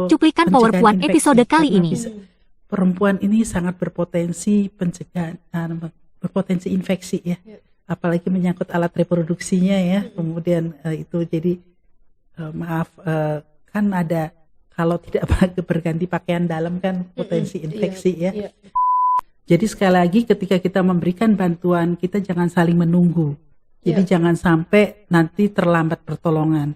Cuplikan PowerPoint episode kali ini. Perempuan ini sangat berpotensi berpotensi infeksi ya. Apalagi menyangkut alat reproduksinya ya. Kemudian itu jadi kan ada kalau tidak berganti pakaian dalam kan potensi infeksi ya. Jadi sekali lagi ketika kita memberikan bantuan kita jangan saling menunggu. Jadi jangan sampai nanti terlambat pertolongan.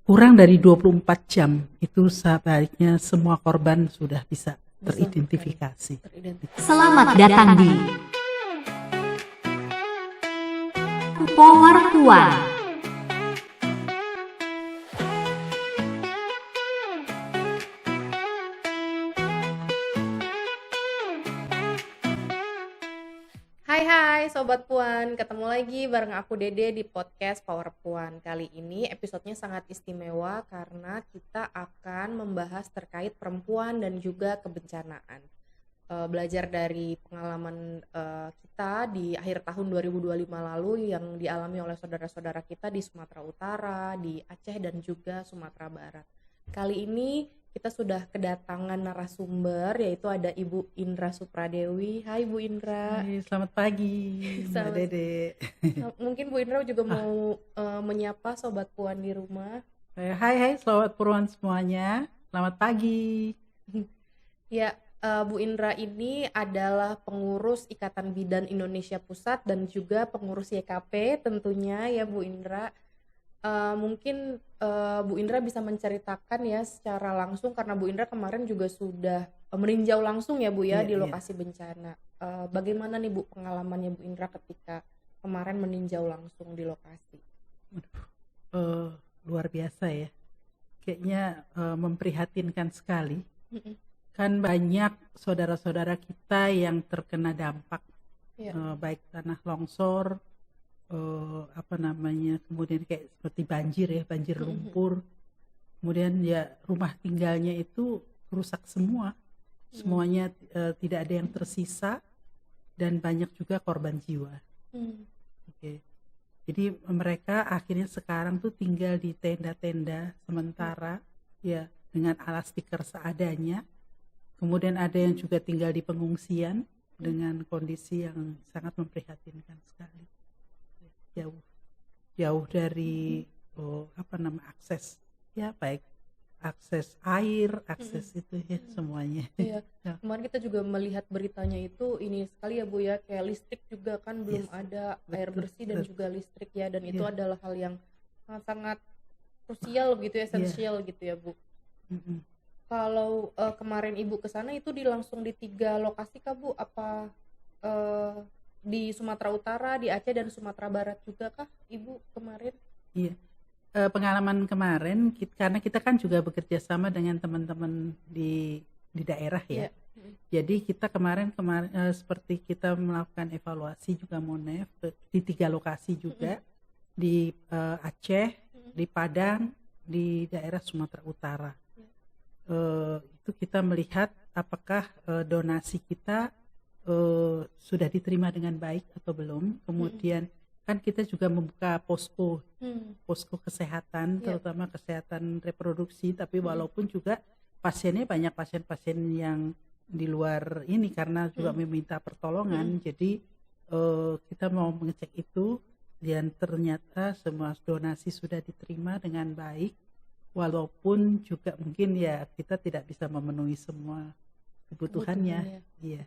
Kurang dari 24 jam itu sebaiknya semua korban sudah bisa teridentifikasi. Selamat datang di PowerPoint. Hai Sobat Puan, ketemu lagi bareng aku Dede di podcast PowerPoint. Kali ini episodenya sangat istimewa karena kita akan membahas terkait perempuan dan juga kebencanaan. Belajar dari pengalaman kita di akhir tahun 2025 lalu yang dialami oleh saudara-saudara kita di Sumatera Utara, di Aceh dan juga Sumatera Barat. Kali ini kita sudah kedatangan narasumber yaitu ada Ibu Indra Supradewi. Hai Bu Indra. Hai, selamat pagi Mbak Dede. Mungkin Bu Indra juga mau menyapa Sobat Puan di rumah. Hai Sobat Puan semuanya, selamat pagi. Ya, Bu Indra ini adalah pengurus Ikatan Bidan Indonesia Pusat dan juga pengurus YKP tentunya ya Bu Indra. Mungkin Bu Indra bisa menceritakan ya secara langsung karena Bu Indra kemarin juga sudah meninjau langsung ya Bu ya di lokasi bencana. Bagaimana nih Bu pengalamannya Bu Indra ketika kemarin meninjau langsung di lokasi? Luar biasa ya, kayaknya memprihatinkan sekali. Kan banyak saudara-saudara kita yang terkena dampak baik tanah longsor, kemudian kayak seperti banjir ya, banjir lumpur, kemudian ya rumah tinggalnya itu rusak semua, semuanya tidak ada yang tersisa dan banyak juga korban jiwa. Jadi mereka akhirnya sekarang tuh tinggal di tenda-tenda sementara ya dengan alas tikar seadanya, kemudian ada yang juga tinggal di pengungsian dengan kondisi yang sangat memprihatinkan sekali. Jauh dari akses ya, baik akses air, akses itu ya semuanya. Kemarin kita juga melihat beritanya itu ini sekali ya Bu ya, kayak listrik juga kan belum ada, air bersih dan juga listrik ya, dan itu adalah hal yang sangat krusial gitu, esensial gitu ya Bu. Kalau kemarin Ibu kesana itu langsung di 3 lokasi kah Bu? Apa di Sumatera Utara, di Aceh dan Sumatera Barat juga kah Ibu kemarin? Iya, pengalaman kemarin karena kita kan juga bekerja sama dengan teman-teman di daerah ya. Jadi kita kemarin seperti kita melakukan evaluasi juga Monef di 3 lokasi juga, di Aceh, di Padang, di daerah Sumatera Utara. Itu kita melihat apakah donasi kita sudah diterima dengan baik atau belum. Kemudian kan kita juga membuka posko kesehatan, terutama kesehatan reproduksi, tapi walaupun juga pasiennya banyak pasien-pasien yang di luar ini karena juga meminta pertolongan. Jadi kita mau mengecek itu dan ternyata semua donasi sudah diterima dengan baik, walaupun juga mungkin ya kita tidak bisa memenuhi semua kebutuhannya. Iya.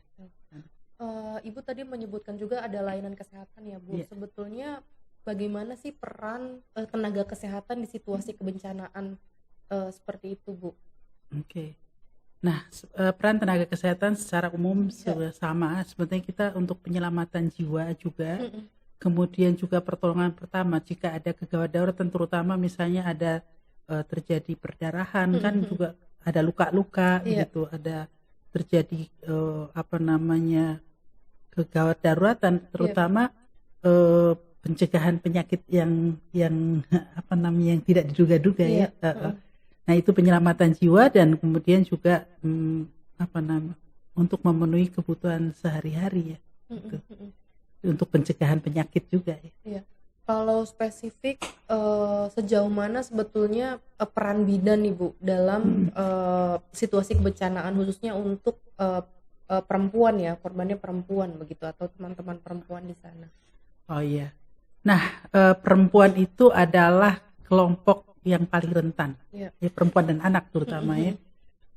Ibu tadi menyebutkan juga ada layanan kesehatan ya Bu. Sebetulnya bagaimana sih peran tenaga kesehatan di situasi kebencanaan seperti itu Bu? Nah, peran tenaga kesehatan secara umum sama. Sebetulnya kita untuk penyelamatan jiwa juga, kemudian juga pertolongan pertama jika ada kegawat darurat, terutama misalnya ada terjadi perdarahan, kan juga ada luka-luka gitu, ada terjadi kegawat daruratan, terutama pencegahan penyakit yang tidak diduga-duga ya. Nah itu penyelamatan jiwa dan kemudian juga untuk memenuhi kebutuhan sehari-hari ya, gitu. Untuk pencegahan penyakit juga ya. Kalau spesifik sejauh mana sebetulnya peran bidan nih Bu dalam situasi kebencanaan khususnya untuk perempuan ya, korbannya perempuan begitu atau teman-teman perempuan di sana. Oh iya. Nah, perempuan itu adalah kelompok yang paling rentan. Iya. Ya, perempuan dan anak terutama ya.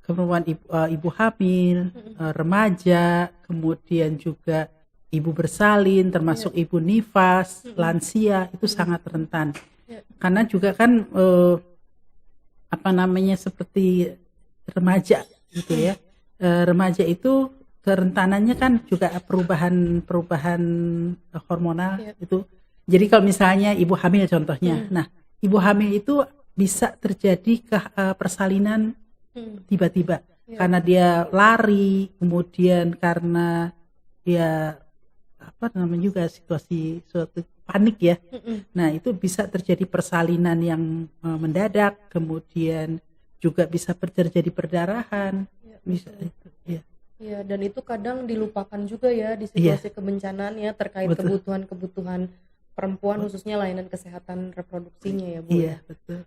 Perempuan ibu hamil, remaja, kemudian juga ibu bersalin, termasuk ibu nifas, lansia itu sangat rentan. Karena juga kan seperti remaja gitu ya. Remaja itu kerentanannya kan juga perubahan hormonal itu. Jadi kalau misalnya ibu hamil contohnya, nah ibu hamil itu bisa terjadi persalinan tiba-tiba karena dia lari, kemudian karena dia juga situasi suatu panik ya. Nah itu bisa terjadi persalinan yang mendadak, kemudian juga bisa terjadi perdarahan, bisa itu ya. Ya, dan itu kadang dilupakan juga ya di situasi kebencanaan ya terkait kebutuhan-kebutuhan perempuan khususnya layanan kesehatan reproduksinya ya Bu. Iya, betul.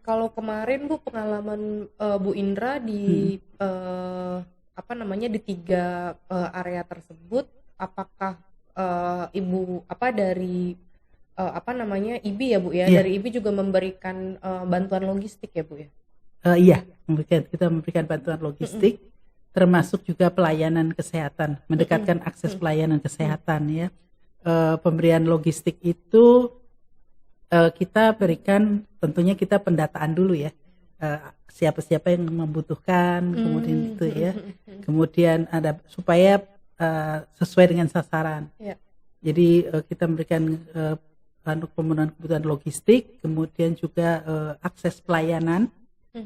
Kalau kemarin Bu pengalaman Bu Indra di di 3 area tersebut, apakah Ibu dari IBI ya Bu ya, dari IBI juga memberikan bantuan logistik ya Bu ya? Iya, kita memberikan bantuan logistik, termasuk juga pelayanan kesehatan, mendekatkan akses pelayanan kesehatan ya. Pemberian logistik itu kita berikan, tentunya kita pendataan dulu ya, siapa-siapa yang membutuhkan, kemudian itu ya, kemudian ada supaya sesuai dengan sasaran. Jadi kita memberikan pemenuhan kebutuhan logistik, kemudian juga akses pelayanan.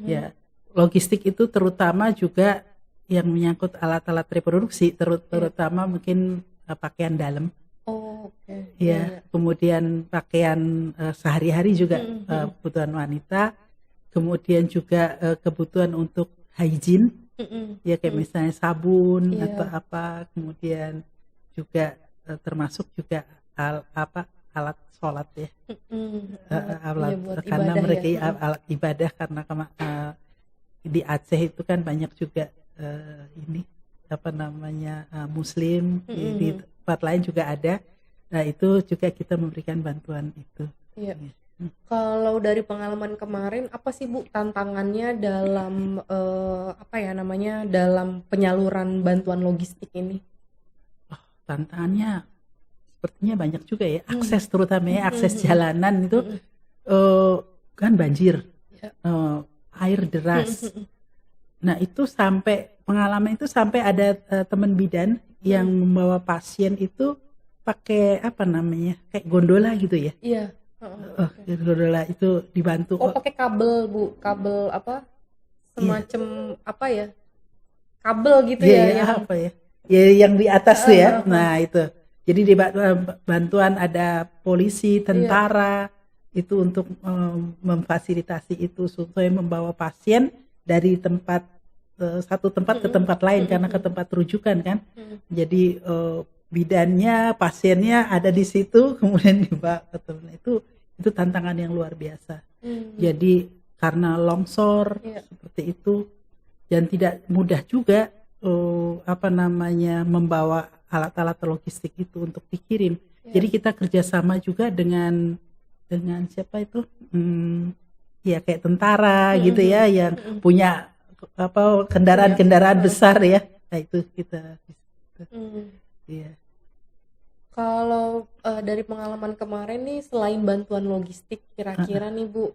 Ya, logistik itu terutama juga yang menyangkut alat-alat reproduksi, terutama mungkin pakaian dalam. Oh, oke. Ya, kemudian pakaian sehari-hari juga kebutuhan wanita, kemudian juga kebutuhan untuk hygiene, ya kayak misalnya sabun atau apa, kemudian juga termasuk juga alat sholat ya, alat karena mereka alat ibadah karena di Aceh itu kan banyak juga Muslim, di tempat lain juga ada. Nah itu juga kita memberikan bantuan itu. Iya. Kalau dari pengalaman kemarin apa sih Bu tantangannya dalam dalam penyaluran bantuan logistik ini? Tantangannya sepertinya banyak juga ya, akses terutama ya, akses jalanan itu kan banjir, air deras. Nah itu pengalaman itu sampai ada teman bidan yang membawa pasien itu pakai kayak gondola gitu ya. Iya. Gondola itu dibantu. Pakai kabel Bu, kabel semacam kabel gitu ya. Ya yang di atas tuh ya. Nah itu. Jadi di bantuan ada polisi, tentara itu untuk memfasilitasi itu supaya membawa pasien dari satu tempat ke tempat lain karena ke tempat rujukan kan. Jadi bidannya, pasiennya ada di situ, kemudian dibawa ke tempat itu tantangan yang luar biasa. Jadi karena longsor seperti itu dan tidak mudah juga membawa alat-alat logistik itu untuk dikirim. Jadi kita kerjasama juga dengan siapa itu? Ya kayak tentara gitu ya, yang punya kendaraan-kendaraan besar ya. Nah itu kita. Iya. Kalau dari pengalaman kemarin nih, selain bantuan logistik, kira-kira nih Bu,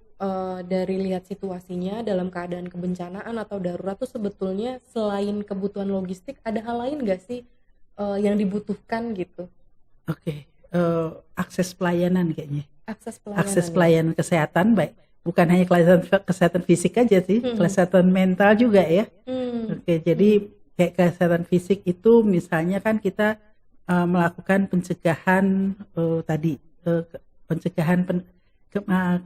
dari lihat situasinya dalam keadaan kebencanaan atau darurat tuh sebetulnya selain kebutuhan logistik ada hal lain nggak sih yang dibutuhkan gitu? Oke. Akses pelayanan kayaknya. Akses pelayanan kesehatan, baik bukan hanya kesehatan fisik aja sih, kesehatan mental juga ya. Oke, jadi kayak kesehatan fisik itu misalnya kan kita melakukan pencegahan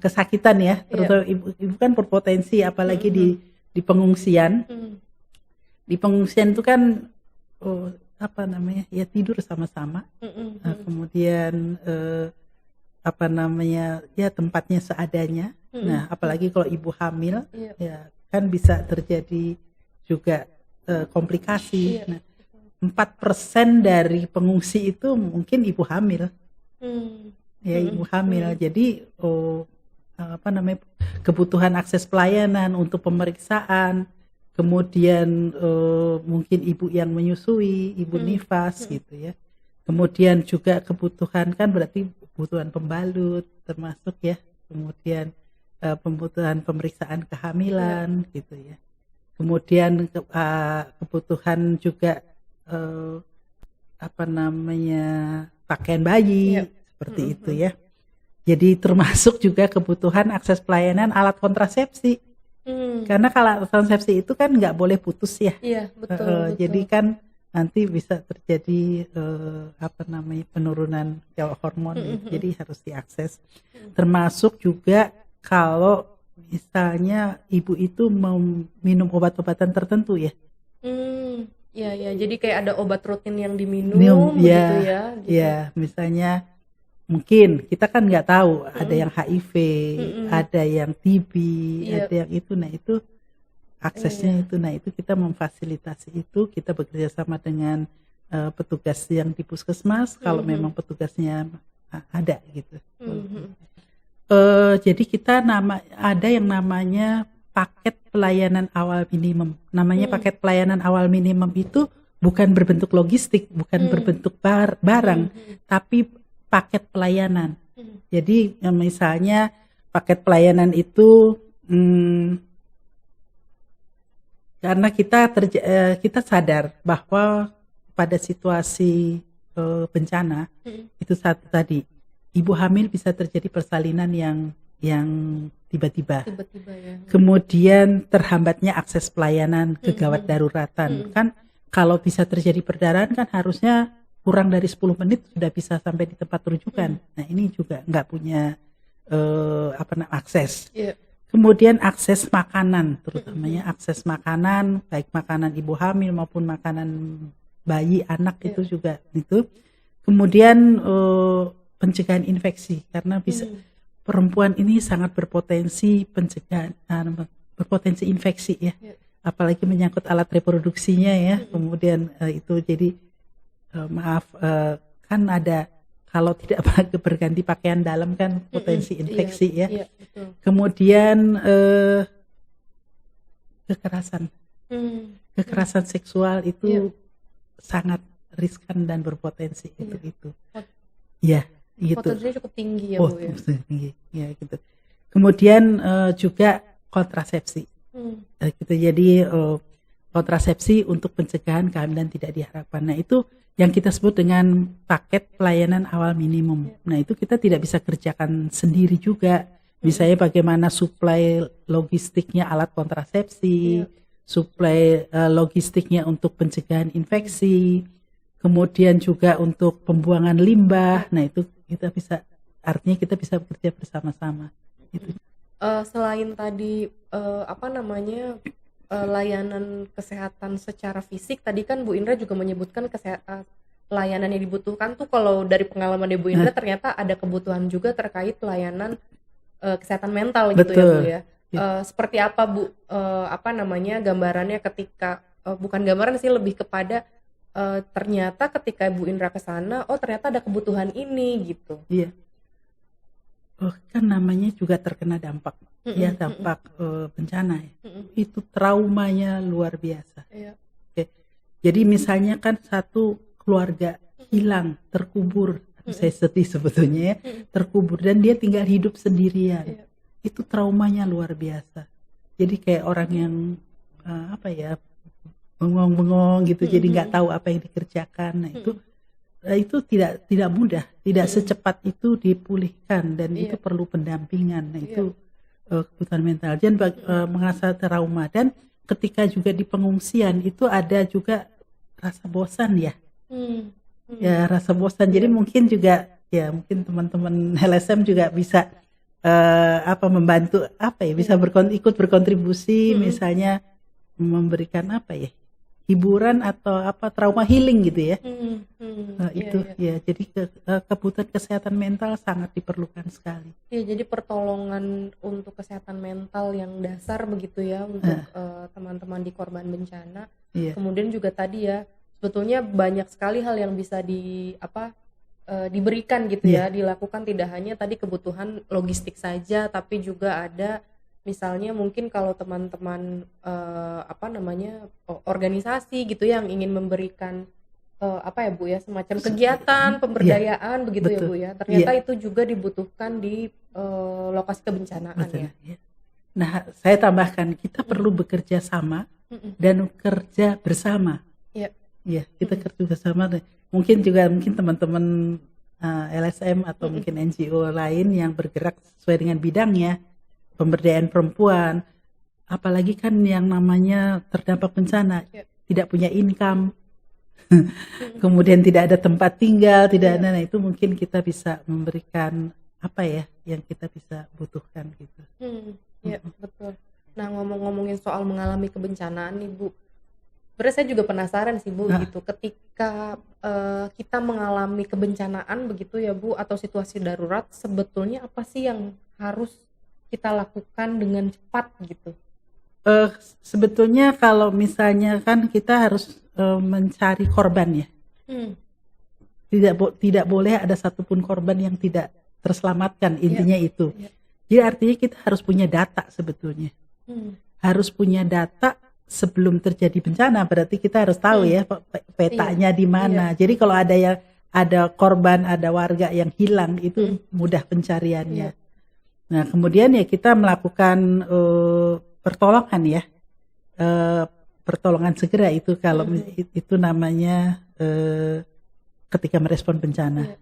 kesakitan ya, terutama ibu kan berpotensi apalagi di pengungsian. Di pengungsian itu kan tidur sama-sama, kemudian apa namanya ya tempatnya seadanya. Nah, apalagi kalau ibu hamil, Iya. ya kan bisa terjadi juga komplikasi. Iya. Nah, 4% dari pengungsi itu mungkin ibu hamil, ya ibu hamil. Jadi apa namanya kebutuhan akses pelayanan untuk pemeriksaan, kemudian mungkin ibu yang menyusui, ibu nifas gitu ya. Kemudian juga kebutuhan kan berarti kebutuhan pembalut termasuk ya. Kemudian kebutuhan pemeriksaan kehamilan gitu ya. Kemudian kebutuhan juga apa namanya pakaian bayi seperti itu ya. Jadi termasuk juga kebutuhan akses pelayanan alat kontrasepsi. Karena kalau alat kontrasepsi itu kan nggak boleh putus ya. Iya, betul. Jadi kan nanti bisa terjadi apa namanya penurunan hormon gitu. Jadi harus diakses. Termasuk juga kalau misalnya ibu itu mau minum obat-obatan tertentu ya. Iya, ya. Jadi kayak ada obat rutin yang diminum Minum, begitu ya. Gitu. Ya, misalnya mungkin kita kan nggak tahu ada yang HIV, ada yang TB, ada yang itu. Nah itu aksesnya itu. Nah itu kita memfasilitasi itu. Kita bekerja sama dengan petugas yang di puskesmas. Kalau memang petugasnya ada gitu. Jadi kita ada yang namanya paket pelayanan awal minimum. Namanya paket pelayanan awal minimum itu bukan berbentuk logistik, bukan berbentuk barang, tapi paket pelayanan. Jadi misalnya paket pelayanan itu karena kita sadar bahwa pada situasi bencana itu satu tadi, ibu hamil bisa terjadi persalinan yang tiba-tiba ya. Kemudian terhambatnya akses pelayanan kegawat daruratan. Kan kalau bisa terjadi perdarahan kan harusnya kurang dari 10 menit sudah bisa sampai di tempat rujukan. Nah ini juga nggak punya akses. Kemudian akses makanan, terutamanya akses makanan, baik makanan ibu hamil maupun makanan bayi, anak itu juga itu. Kemudian pencegahan infeksi, karena bisa perempuan ini sangat berpotensi berpotensi infeksi ya, apalagi menyangkut alat reproduksinya ya. Kemudian itu jadi kan ada kalau tidak berganti pakaian dalam kan potensi infeksi ya. Betul. Kemudian kekerasan seksual itu sangat riskan dan berpotensi itu. Ya. Gitu. Potensinya cukup tinggi ya Bu ya. Tinggi. Ya gitu. Kemudian juga kontrasepsi. Gitu. Jadi kontrasepsi untuk pencegahan kehamilan tidak diharapkan. Nah itu yang kita sebut dengan paket pelayanan awal minimum. Nah itu kita tidak bisa kerjakan sendiri juga. Misalnya bagaimana suplai logistiknya alat kontrasepsi, suplai logistiknya untuk pencegahan infeksi, kemudian juga untuk pembuangan limbah. Nah itu kita bisa, artinya kita bisa bekerja bersama-sama. Gitu. Selain tadi layanan kesehatan secara fisik, tadi kan Bu Indra juga menyebutkan layanan yang dibutuhkan tuh kalau dari pengalaman Bu Indra ternyata ada kebutuhan juga terkait layanan kesehatan mental gitu. Betul. Ya Bu ya. Seperti apa Bu gambarannya ketika bukan gambaran sih, lebih kepada ternyata ketika Bu Indra ke sana, ternyata ada kebutuhan ini gitu. Iya. Kan namanya juga terkena dampak, ya dampak bencana ya. Itu traumanya luar biasa. Oke. Jadi misalnya kan satu keluarga hilang, terkubur, saya sedih sebetulnya ya, terkubur dan dia tinggal hidup sendirian. Itu traumanya luar biasa. Jadi kayak orang yang bengong-bengong gitu, jadi nggak tahu apa yang dikerjakan. Nah itu tidak mudah, tidak secepat itu dipulihkan dan itu perlu pendampingan. Nah itu kebutuhan mental dan merasa trauma. Dan ketika juga di pengungsian itu ada juga rasa bosan ya, ya rasa bosan. Jadi mungkin juga ya mungkin teman-teman LSM juga bisa membantu bisa ikut berkontribusi, misalnya memberikan hiburan atau apa trauma healing gitu ya. Iya, Itu iya. ya, jadi kebutuhan kesehatan mental sangat diperlukan sekali. Iya, jadi pertolongan untuk kesehatan mental yang dasar begitu ya untuk teman-teman di korban bencana. Iya, Kemudian juga tadi ya, sebetulnya banyak sekali hal yang bisa diberikan gitu Iya. ya, dilakukan tidak hanya tadi kebutuhan logistik saja, tapi juga ada misalnya mungkin kalau teman-teman organisasi gitu yang ingin memberikan apa ya Bu ya, semacam kegiatan pemberdayaan begitu ya betul. Bu ya. Ternyata itu juga dibutuhkan di lokasi kebencanaan betul. ya. Ya. Nah, saya tambahkan kita perlu bekerja sama dan kerja bersama. Iya. Ya, kita kerja bersama. Mungkin teman-teman LSM atau mungkin NGO lain yang bergerak sesuai dengan bidangnya, pemberdayaan perempuan, apalagi kan yang namanya terdampak bencana, tidak punya income, kemudian tidak ada tempat tinggal, tidak ada, nah itu mungkin kita bisa memberikan apa ya yang kita bisa butuhkan gitu. Iya, betul. Nah, ngomongin soal mengalami kebencanaan nih Bu, sebenarnya saya juga penasaran sih Bu gitu, ketika kita mengalami kebencanaan begitu ya Bu, atau situasi darurat, sebetulnya apa sih yang harus kita lakukan dengan cepat gitu? Sebetulnya kalau misalnya kan kita harus mencari korban ya, tidak boleh ada satupun korban yang tidak terselamatkan, intinya itu. Jadi artinya kita harus punya data sebetulnya, harus punya data sebelum terjadi bencana. Berarti kita harus tahu ya petanya di mana. Jadi kalau ada korban, ada warga yang hilang, itu mudah pencariannya. Nah, kemudian ya kita melakukan pertolongan ya, pertolongan segera itu kalau itu namanya ketika merespon bencana.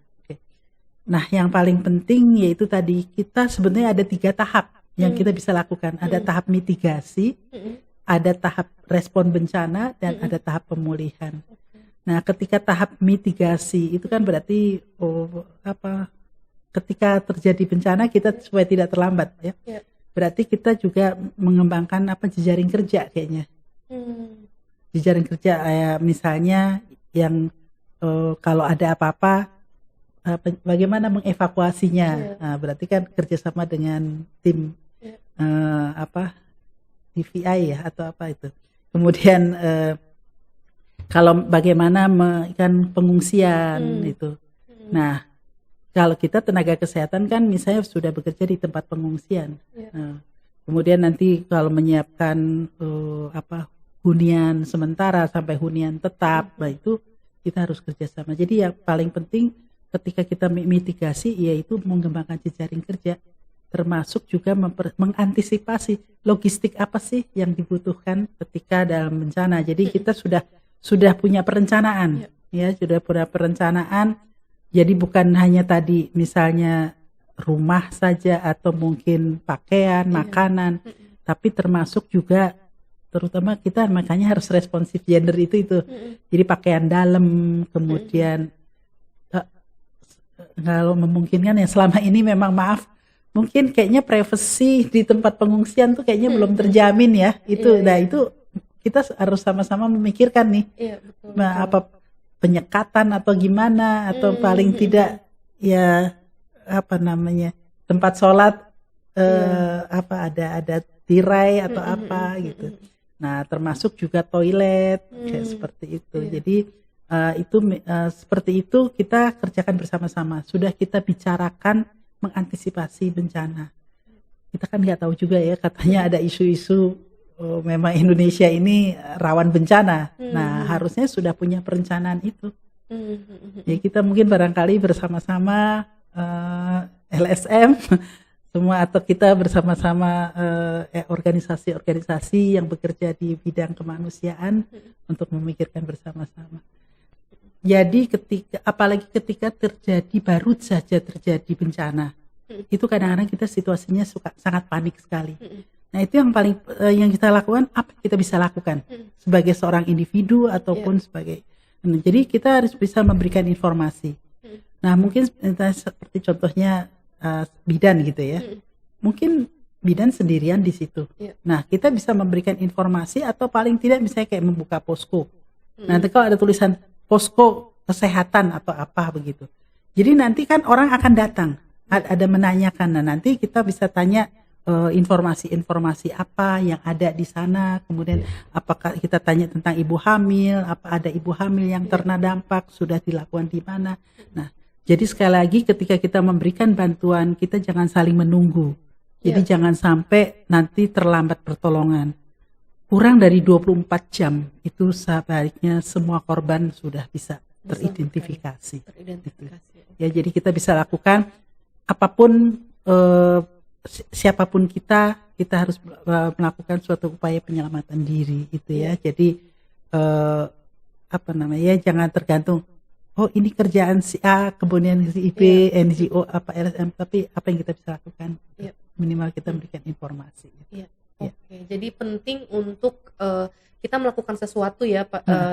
Nah, yang paling penting yaitu tadi kita sebenarnya ada 3 tahap yang kita bisa lakukan. Ada tahap mitigasi, ada tahap respon bencana, dan ada tahap pemulihan. Nah, ketika tahap mitigasi itu kan berarti ketika terjadi bencana kita supaya tidak terlambat ya. Berarti kita juga mengembangkan jejaring kerja kayaknya. Jejaring kerja misalnya yang kalau ada apa-apa bagaimana mengevakuasinya. Nah, berarti kan kerjasama dengan tim DVI ya atau apa itu. Kemudian kalau bagaimana pengungsian itu. Nah, kalau kita tenaga kesehatan kan misalnya sudah bekerja di tempat pengungsian. Nah, kemudian nanti kalau menyiapkan hunian sementara sampai hunian tetap, nah itu kita harus kerjasama. Jadi yang paling penting ketika kita mitigasi yaitu mengembangkan jejaring kerja, termasuk juga mengantisipasi logistik apa sih yang dibutuhkan ketika dalam bencana. Jadi kita sudah punya perencanaan, ya sudah punya perencanaan. Jadi bukan hanya tadi misalnya rumah saja atau mungkin pakaian, makanan, tapi termasuk juga terutama kita makanya harus responsif gender itu. Jadi pakaian dalam, kemudian kalau memungkinkan ya selama ini memang mungkin kayaknya privasi di tempat pengungsian tuh kayaknya belum terjamin ya. Nah itu kita harus sama-sama memikirkan nih. Betul. Apa penyekatan atau gimana atau paling tidak ya tempat sholat ada tirai atau apa gitu. Nah, termasuk juga toilet kayak seperti itu. Jadi seperti itu kita kerjakan bersama-sama. Sudah kita bicarakan mengantisipasi bencana. Kita kan nggak tahu juga ya, katanya ada isu-isu memang Indonesia ini rawan bencana. Nah, harusnya sudah punya perencanaan itu. Ya kita mungkin barangkali bersama-sama LSM semua atau kita bersama-sama organisasi-organisasi yang bekerja di bidang kemanusiaan untuk memikirkan bersama-sama. Jadi apalagi ketika baru saja terjadi bencana, itu kadang-kadang kita situasinya sangat panik sekali. Nah itu yang paling yang kita lakukan, apa kita bisa lakukan sebagai seorang individu ataupun sebagai, jadi kita harus bisa memberikan informasi. Nah mungkin seperti contohnya bidan gitu ya, mungkin bidan sendirian di situ. Nah kita bisa memberikan informasi atau paling tidak misalnya kayak membuka posko. Nanti kalau ada tulisan posko kesehatan atau apa begitu. Jadi nanti kan orang akan datang, ada menanyakan. Nah, nanti kita bisa tanya informasi-informasi apa yang ada di sana. Kemudian apakah kita tanya tentang ibu hamil, apa ada ibu hamil yang terkena dampak, sudah dilakukan di mana. Nah, jadi sekali lagi ketika kita memberikan bantuan, kita jangan saling menunggu. Jadi jangan sampai nanti terlambat pertolongan. Kurang dari 24 jam itu sebaiknya semua korban sudah bisa teridentifikasi. Ya, jadi kita bisa lakukan apapun, siapapun kita harus melakukan suatu upaya penyelamatan diri itu ya. Jadi jangan tergantung ini kerjaan si A, kemudian si B, NGO apa LSM, tapi apa yang kita bisa lakukan? Minimal kita memberikan informasi. Oke, jadi penting untuk kita melakukan sesuatu ya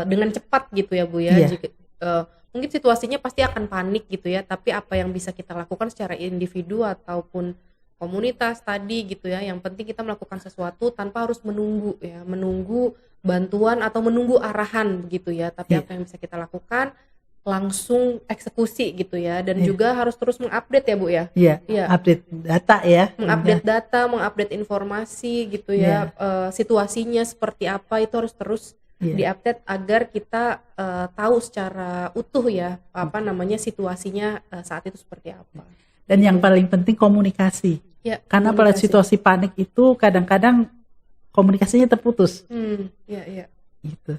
dengan cepat gitu ya Bu ya. Jika, mungkin situasinya pasti akan panik gitu ya, tapi apa yang bisa kita lakukan secara individu ataupun komunitas tadi gitu ya, yang penting kita melakukan sesuatu tanpa harus menunggu bantuan atau menunggu arahan begitu ya, tapi apa yang bisa kita lakukan langsung eksekusi gitu ya, dan juga harus terus mengupdate ya Bu ya. Update data ya. Mengupdate data, mengupdate informasi gitu ya, situasinya seperti apa itu harus terus diupdate agar kita tahu secara utuh ya situasinya saat itu seperti apa. Dan yang paling penting komunikasi. Karena pada situasi panik itu kadang-kadang komunikasinya terputus. Gitu.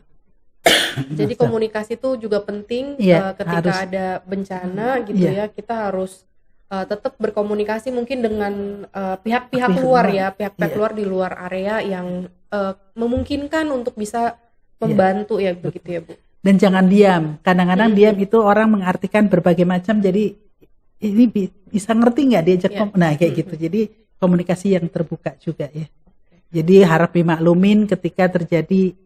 Jadi komunikasi itu juga penting ketika ada bencana gitu ya, kita harus tetap berkomunikasi mungkin dengan pihak-pihak luar ya, pihak-pihak luar di luar area yang memungkinkan untuk bisa membantu ya begitu ya Bu. Dan jangan diam. Kadang-kadang diam itu orang mengartikan berbagai macam, jadi ini bisa ngerti nggak diajak kayak gitu. Jadi komunikasi yang terbuka juga ya. Jadi harap dimaklumin ketika terjadi.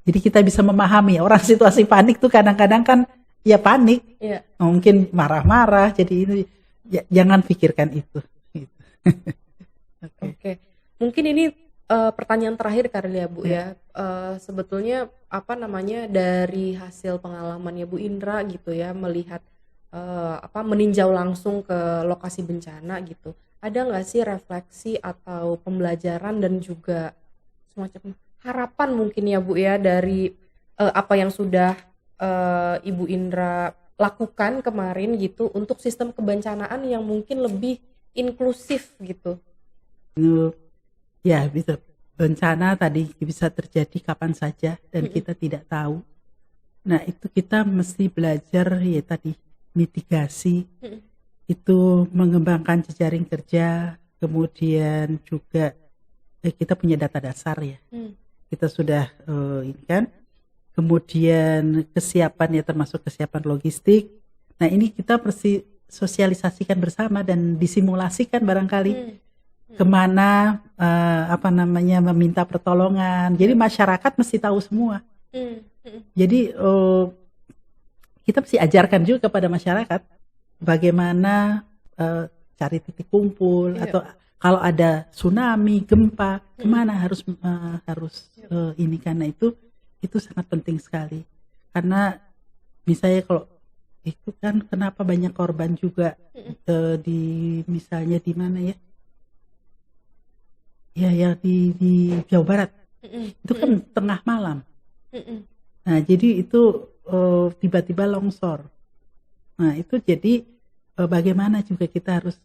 Jadi kita bisa memahami orang situasi panik tuh kadang-kadang kan ya panik, mungkin marah-marah. Jadi ini jangan pikirkan itu. Oke. Mungkin ini pertanyaan terakhir kali ya Bu ya. Sebetulnya dari hasil pengalamannya Bu Indra gitu ya, melihat meninjau langsung ke lokasi bencana gitu, ada nggak sih refleksi atau pembelajaran dan juga semacam harapan mungkin ya Bu ya dari apa yang sudah Ibu Indra lakukan kemarin gitu untuk sistem kebencanaan yang mungkin lebih inklusif gitu? Ya, bisa. Bencana tadi bisa terjadi kapan saja dan kita tidak tahu. Nah, itu kita mesti belajar ya tadi mitigasi, itu mengembangkan jejaring kerja, kemudian juga kita punya data dasar ya. Kita sudah ini kan, kemudian kesiapan ya termasuk kesiapan logistik. Nah, ini kita mesti sosialisasikan bersama dan disimulasikan barangkali kemana meminta pertolongan. Jadi masyarakat mesti tahu semua. Jadi kita mesti ajarkan juga kepada masyarakat bagaimana cari titik kumpul atau kalau ada tsunami, gempa, kemana harus ini, karena itu sangat penting sekali. Karena misalnya kalau itu kan kenapa banyak korban juga misalnya di mana ya? Ya di Jawa Barat. Itu kan tengah malam. Nah, jadi itu tiba-tiba longsor. Nah, itu jadi bagaimana juga kita harus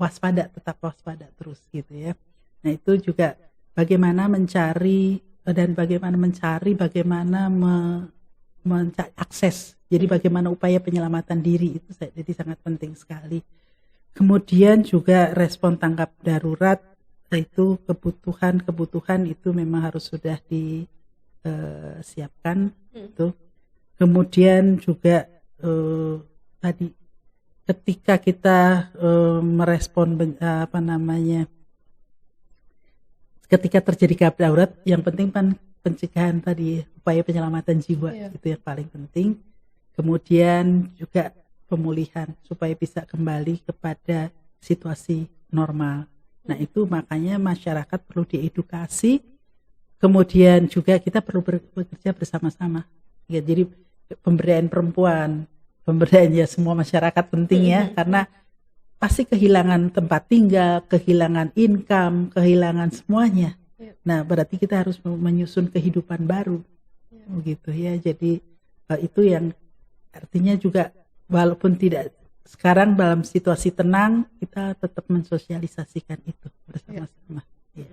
waspada, tetap waspada terus gitu ya. Nah, itu juga bagaimana mencari akses. Jadi bagaimana upaya penyelamatan diri itu jadi sangat penting sekali. Kemudian juga respon tanggap darurat, itu kebutuhan itu memang harus sudah disiapkan itu. Kemudian juga tadi ketika kita merespon ketika terjadi gawat darurat, yang penting kan pencegahan tadi, upaya penyelamatan jiwa itu yang paling penting. Kemudian juga pemulihan supaya bisa kembali kepada situasi normal. Nah, itu makanya masyarakat perlu diedukasi. Kemudian juga kita perlu bekerja bersama-sama. Ya, jadi pemberdayaan perempuan, pemberdayaan ya semua masyarakat penting ya, karena pasti kehilangan tempat tinggal, kehilangan income, kehilangan semuanya. Nah, berarti kita harus menyusun kehidupan baru, begitu ya. Jadi itu yang artinya juga walaupun tidak sekarang dalam situasi tenang, kita tetap mensosialisasikan itu bersama-sama. Ya.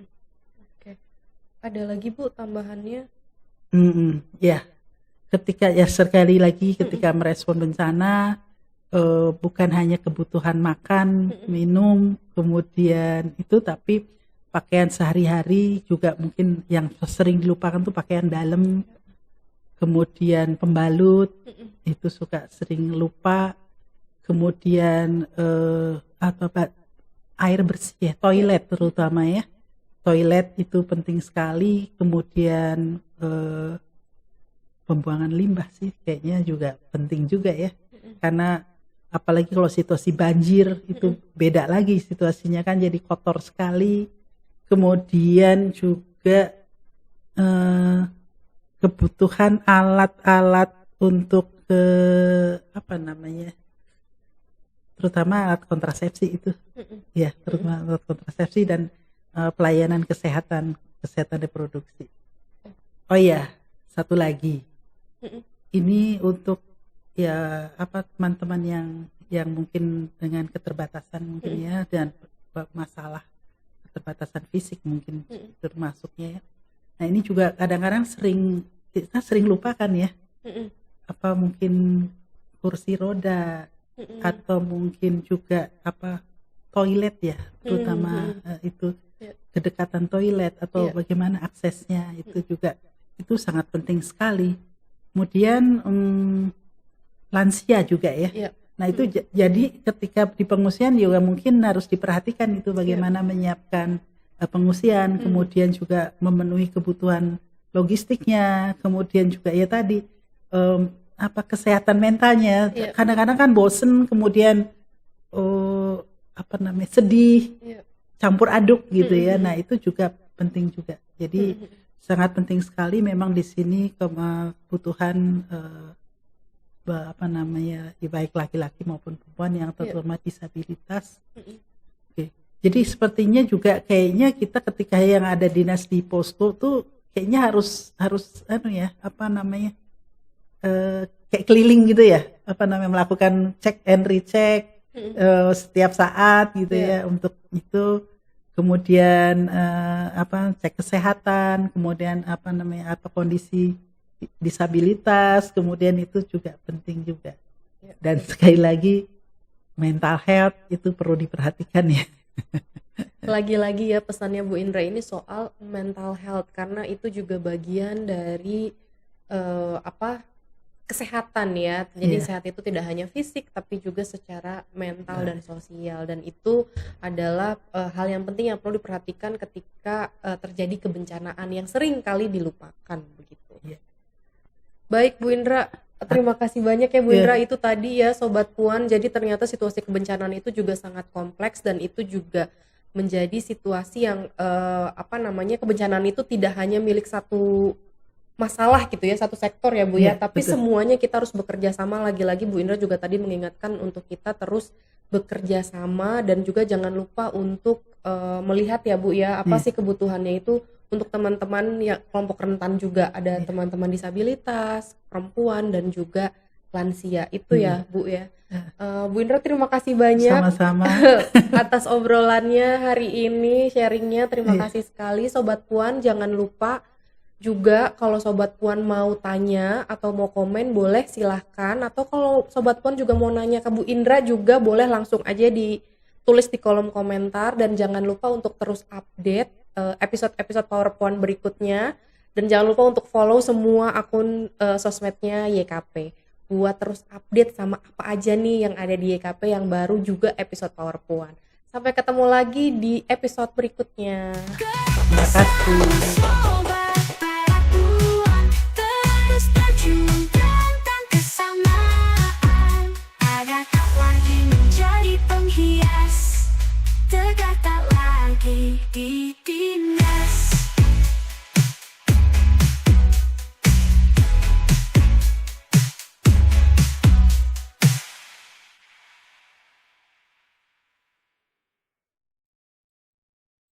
Oke. Ada lagi Bu tambahannya? Ya, ketika ya sekali lagi ketika merespon bencana, bukan hanya kebutuhan makan, minum, kemudian itu, tapi pakaian sehari-hari juga mungkin yang sering dilupakan tuh pakaian dalam, kemudian pembalut itu suka sering lupa, kemudian air bersih ya, toilet terutama ya, toilet itu penting sekali, kemudian pembuangan limbah sih kayaknya juga penting juga ya, karena apalagi kalau situasi banjir itu beda lagi situasinya kan, jadi kotor sekali. Kemudian juga kebutuhan alat-alat untuk terutama alat kontrasepsi itu, ya terutama alat kontrasepsi dan pelayanan kesehatan reproduksi. Oh ya, satu lagi, ini untuk ya teman-teman yang mungkin dengan keterbatasan mungkin ya, dan masalah keterbatasan fisik mungkin termasuknya ya. Nah ini juga kadang-kadang kita sering lupakan ya, mungkin kursi roda atau mungkin juga toilet ya, terutama itu kedekatan toilet atau bagaimana aksesnya, itu juga itu sangat penting sekali. Kemudian lansia juga ya. Nah itu jadi ketika di pengungsian juga mungkin harus diperhatikan itu bagaimana menyiapkan pengungsian, kemudian juga memenuhi kebutuhan logistiknya, kemudian juga ya tadi kesehatan mentalnya. Kadang-kadang kan bosen, kemudian sedih, campur aduk gitu ya. Nah itu juga penting juga. Jadi sangat penting sekali memang di sini kebutuhan baik laki-laki maupun perempuan yang terutama disabilitas. Oke. Jadi sepertinya juga kayaknya kita ketika yang ada dinas di posko tuh kayaknya harus kayak keliling gitu ya, melakukan cek and recheck setiap saat gitu ya, untuk itu. Kemudian cek kesehatan, kemudian kondisi disabilitas, kemudian itu juga penting juga. Dan sekali lagi mental health itu perlu diperhatikan ya. Lagi-lagi ya pesannya Bu Indra ini soal mental health, karena itu juga bagian dari kesehatan ya. Jadi sehat itu tidak hanya fisik tapi juga secara mental dan sosial, dan itu adalah hal yang penting yang perlu diperhatikan ketika terjadi kebencanaan yang sering kali dilupakan begitu. Baik Bu Indra, terima kasih banyak ya Bu Indra. Itu tadi ya Sobat Puan, jadi ternyata situasi kebencanaan itu juga sangat kompleks, dan itu juga menjadi situasi yang kebencanaan itu tidak hanya milik satu masalah gitu ya, satu sektor ya Bu ya, tapi betul. Semuanya kita harus bekerja sama. Lagi-lagi Bu Indra juga tadi mengingatkan untuk kita terus bekerja sama, dan juga jangan lupa untuk melihat ya Bu ya, apa sih kebutuhannya itu untuk teman-teman yang kelompok rentan juga, ada teman-teman disabilitas, perempuan, dan juga lansia itu ya Bu ya. Bu Indra terima kasih banyak. Sama-sama. Atas obrolannya hari ini, sharingnya, terima kasih sekali Sobat Puan. Jangan lupa juga kalau Sobat Puan mau tanya atau mau komen boleh silahkan, atau kalau Sobat Puan juga mau nanya ke Bu Indra juga boleh langsung aja ditulis di kolom komentar. Dan jangan lupa untuk terus update episode-episode Power Puan berikutnya, dan jangan lupa untuk follow semua akun sosmednya YKP buat terus update sama apa aja nih yang ada di YKP yang baru, juga episode Power Puan. Sampai ketemu lagi di episode berikutnya. Terima kasih.